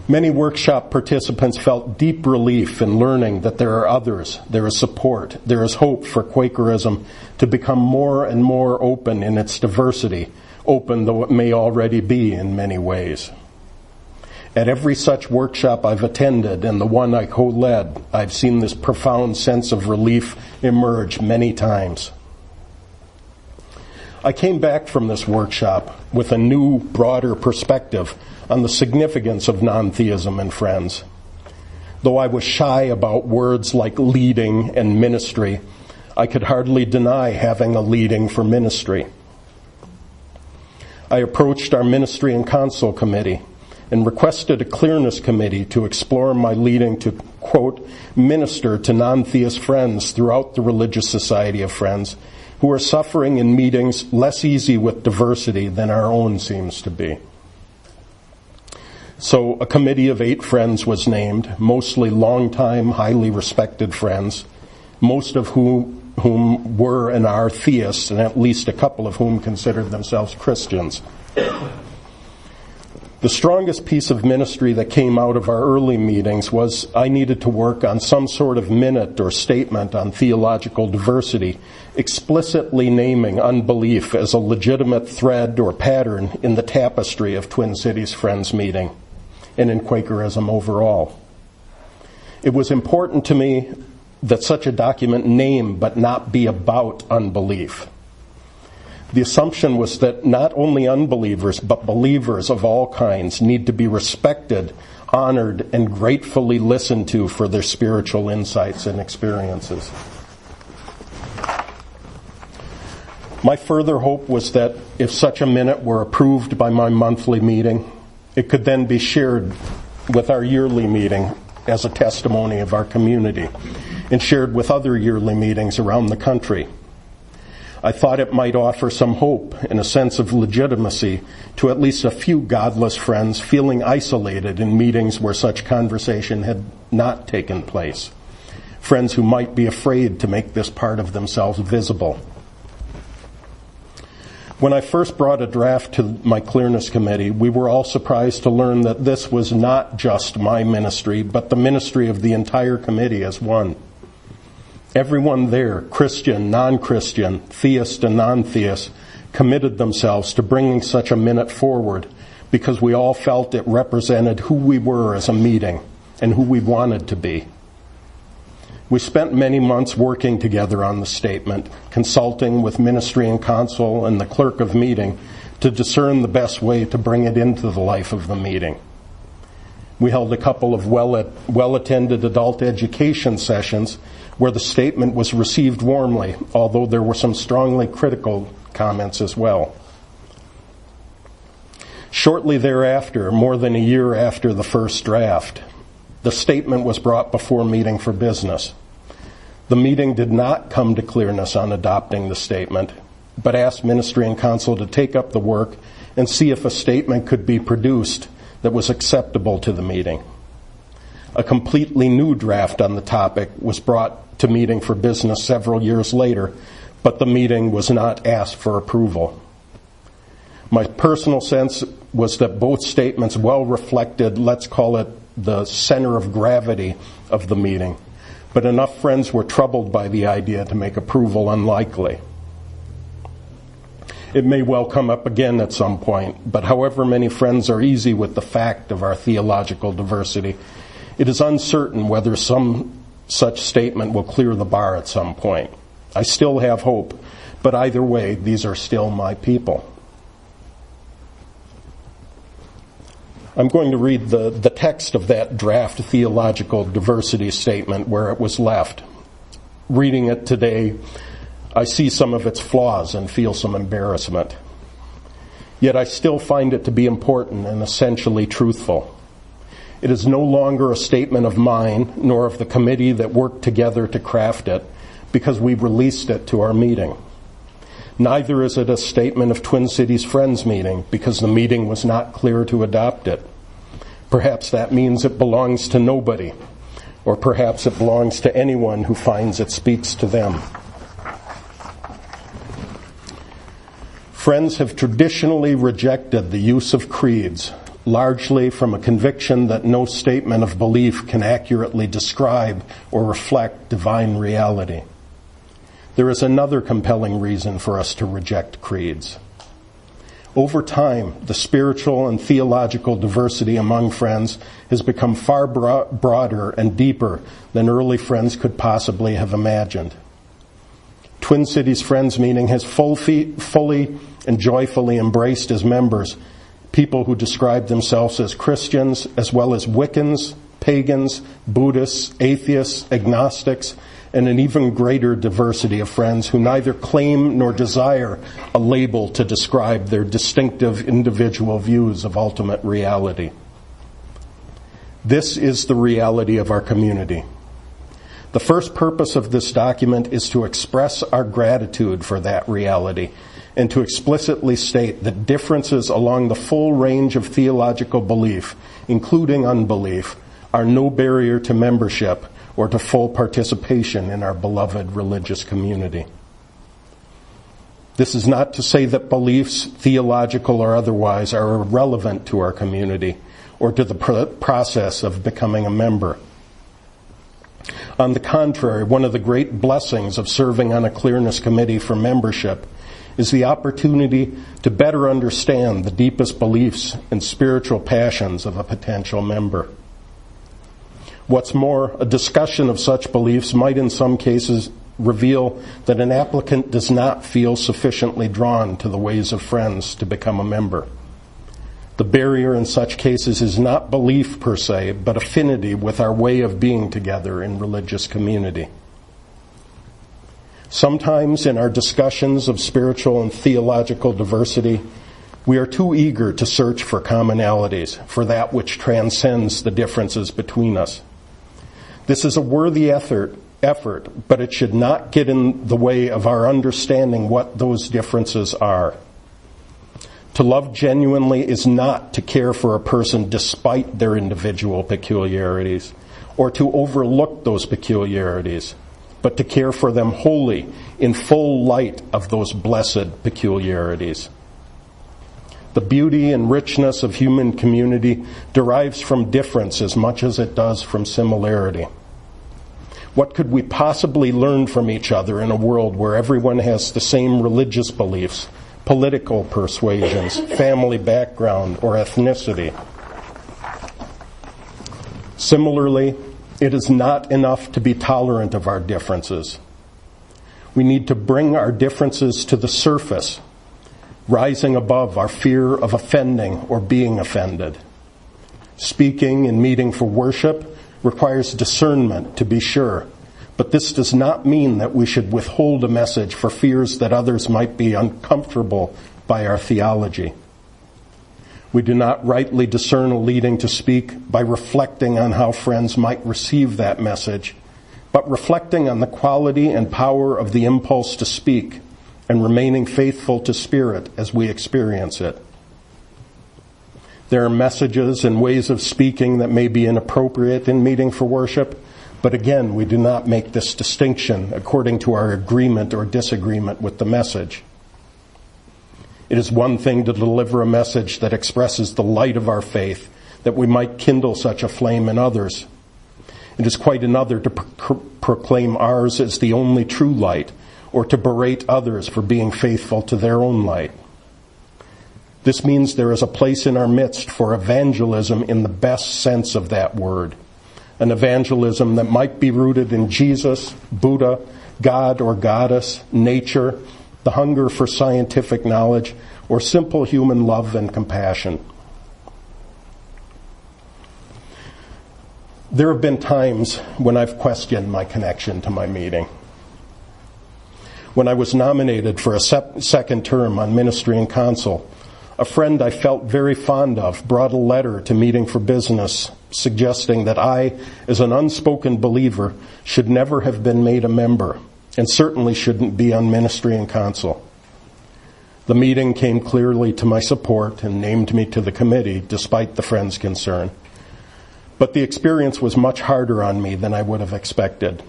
Many workshop participants felt deep relief in learning that there are others, there is support, there is hope for Quakerism to become more and more open in its diversity, open though it may already be in many ways. At every such workshop I've attended, and the one I co-led, I've seen this profound sense of relief emerge many times. I came back from this workshop with a new, broader perspective on the significance of non-theism and friends. Though I was shy about words like leading and ministry, I could hardly deny having a leading for ministry. I approached our Ministry and Council Committee and requested a clearness committee to explore my leading to, quote, minister to non-theist friends throughout the Religious Society of Friends who are suffering in meetings less easy with diversity than our own seems to be. So a committee of 8 friends was named, mostly longtime, highly respected friends, most of whom were and are theists, and at least a couple of whom considered themselves Christians. The strongest piece of ministry that came out of our early meetings was I needed to work on some sort of minute or statement on theological diversity, explicitly naming unbelief as a legitimate thread or pattern in the tapestry of Twin Cities Friends meeting and in Quakerism overall. It was important to me that such a document name but not be about unbelief. The assumption was that not only unbelievers, but believers of all kinds need to be respected, honored, and gratefully listened to for their spiritual insights and experiences. My further hope was that if such a minute were approved by my monthly meeting, it could then be shared with our yearly meeting as a testimony of our community and shared with other yearly meetings around the country. I thought it might offer some hope and a sense of legitimacy to at least a few godless friends feeling isolated in meetings where such conversation had not taken place. Friends who might be afraid to make this part of themselves visible. When I first brought a draft to my clearness committee, we were all surprised to learn that this was not just my ministry, but the ministry of the entire committee as one. Everyone there, Christian, non-Christian, theist and non-theist, committed themselves to bringing such a minute forward because we all felt it represented who we were as a meeting and who we wanted to be. We spent many months working together on the statement, consulting with Ministry and Council and the clerk of meeting to discern the best way to bring it into the life of the meeting. We held a couple of well-attended adult education sessions where the statement was received warmly, although there were some strongly critical comments as well. Shortly thereafter, more than a year after the first draft, the statement was brought before meeting for business. The meeting did not come to clearness on adopting the statement, but asked Ministry and Council to take up the work and see if a statement could be produced that was acceptable to the meeting. A completely new draft on the topic was brought to meeting for business several years later, but the meeting was not asked for approval. My personal sense was that both statements well reflected, let's call it, the center of gravity of the meeting, but enough friends were troubled by the idea to make approval unlikely. It may well come up again at some point, but however many friends are easy with the fact of our theological diversity, it is uncertain whether some such statement will clear the bar at some point. I still have hope, but either way, these are still my people. I'm going to read the text of that draft theological diversity statement where it was left. Reading it today, I see some of its flaws and feel some embarrassment. Yet I still find it to be important and essentially truthful. It is no longer a statement of mine, nor of the committee that worked together to craft it, because we released it to our meeting. Neither is it a statement of Twin Cities Friends meeting, because the meeting was not clear to adopt it. Perhaps that means it belongs to nobody, or perhaps it belongs to anyone who finds it speaks to them. Friends have traditionally rejected the use of creeds, largely from a conviction that no statement of belief can accurately describe or reflect divine reality. There is another compelling reason for us to reject creeds. Over time, the spiritual and theological diversity among Friends has become far broader and deeper than early Friends could possibly have imagined. Twin Cities Friends meeting has fully and joyfully embraced as members people who describe themselves as Christians, as well as Wiccans, pagans, Buddhists, atheists, agnostics, and an even greater diversity of friends who neither claim nor desire a label to describe their distinctive individual views of ultimate reality. This is the reality of our community. The first purpose of this document is to express our gratitude for that reality and to explicitly state that differences along the full range of theological belief, including unbelief, are no barrier to membership or to full participation in our beloved religious community. This is not to say that beliefs, theological or otherwise, are irrelevant to our community or to the process of becoming a member. On the contrary, one of the great blessings of serving on a clearness committee for membership is the opportunity to better understand the deepest beliefs and spiritual passions of a potential member. What's more, a discussion of such beliefs might in some cases reveal that an applicant does not feel sufficiently drawn to the ways of Friends to become a member. The barrier in such cases is not belief per se, but affinity with our way of being together in religious community. Sometimes in our discussions of spiritual and theological diversity, we are too eager to search for commonalities, for that which transcends the differences between us. This is a worthy effort, but it should not get in the way of our understanding what those differences are. To love genuinely is not to care for a person despite their individual peculiarities, or to overlook those peculiarities, but to care for them wholly in full light of those blessed peculiarities. The beauty and richness of human community derives from difference as much as it does from similarity. What could we possibly learn from each other in a world where everyone has the same religious beliefs, political persuasions, family background, or ethnicity? Similarly, it is not enough to be tolerant of our differences. We need to bring our differences to the surface, rising above our fear of offending or being offended. Speaking and meeting for worship requires discernment, to be sure, but this does not mean that we should withhold a message for fears that others might be uncomfortable by our theology. We do not rightly discern a leading to speak by reflecting on how friends might receive that message, but reflecting on the quality and power of the impulse to speak and remaining faithful to Spirit as we experience it. There are messages and ways of speaking that may be inappropriate in meeting for worship, but again, we do not make this distinction according to our agreement or disagreement with the message. It is one thing to deliver a message that expresses the light of our faith, that we might kindle such a flame in others. It is quite another to proclaim ours as the only true light, or to berate others for being faithful to their own light. This means there is a place in our midst for evangelism in the best sense of that word. An evangelism that might be rooted in Jesus, Buddha, God or goddess, nature, the hunger for scientific knowledge, or simple human love and compassion. There have been times when I've questioned my connection to my meeting. When I was nominated for a second term on ministry and council, a friend I felt very fond of brought a letter to Meeting for Business suggesting that I, as an unspoken believer, should never have been made a member and certainly shouldn't be on ministry and council. The meeting came clearly to my support and named me to the committee despite the friend's concern. But the experience was much harder on me than I would have expected.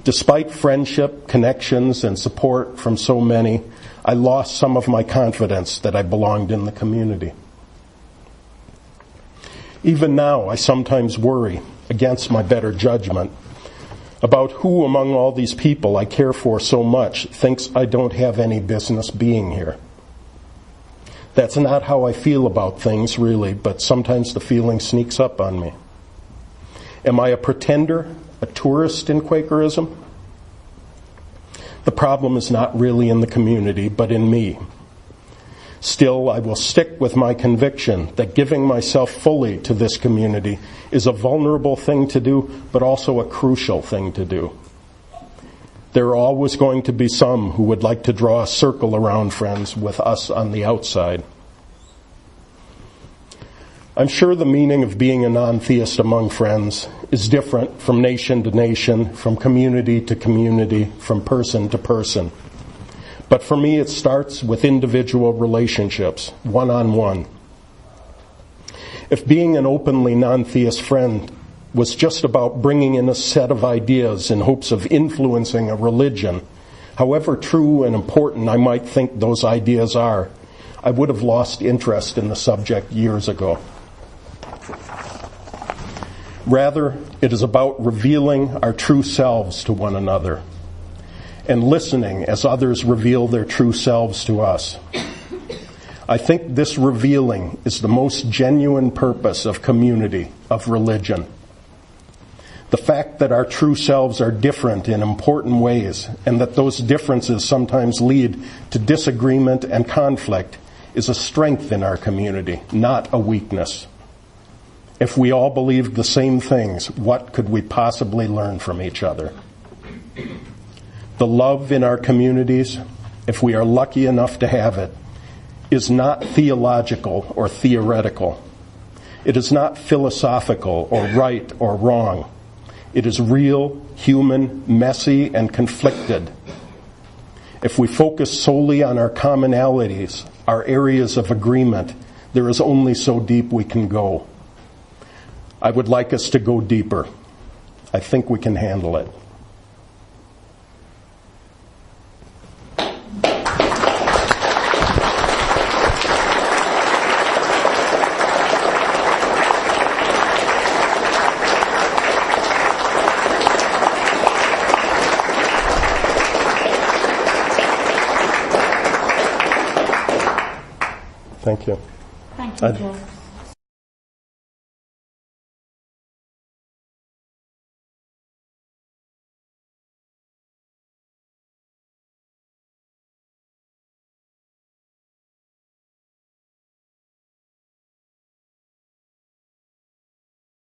Despite friendship, connections, and support from so many, I lost some of my confidence that I belonged in the community. Even now, I sometimes worry, against my better judgment, about who among all these people I care for so much thinks I don't have any business being here. That's not how I feel about things, really, but sometimes the feeling sneaks up on me. Am I a pretender, a tourist in Quakerism? The problem is not really in the community, but in me. Still, I will stick with my conviction that giving myself fully to this community is a vulnerable thing to do, but also a crucial thing to do. There are always going to be some who would like to draw a circle around Friends with us on the outside. I'm sure the meaning of being a non-theist among Friends is different from nation to nation, from community to community, from person to person. But for me, it starts with individual relationships, one-on-one. If being an openly non-theist friend was just about bringing in a set of ideas in hopes of influencing a religion, however true and important I might think those ideas are, I would have lost interest in the subject years ago. Rather, it is about revealing our true selves to one another and listening as others reveal their true selves to us. I think this revealing is the most genuine purpose of community, of religion. The fact that our true selves are different in important ways and that those differences sometimes lead to disagreement and conflict is a strength in our community, not a weakness. If we all believed the same things, what could we possibly learn from each other? The love in our communities, if we are lucky enough to have it, is not theological or theoretical. It is not philosophical or right or wrong. It is real, human, messy, and conflicted. If we focus solely on our commonalities, our areas of agreement, there is only so deep we can go. I would like us to go deeper. I think we can handle it. Thank you. Thank you, Joe.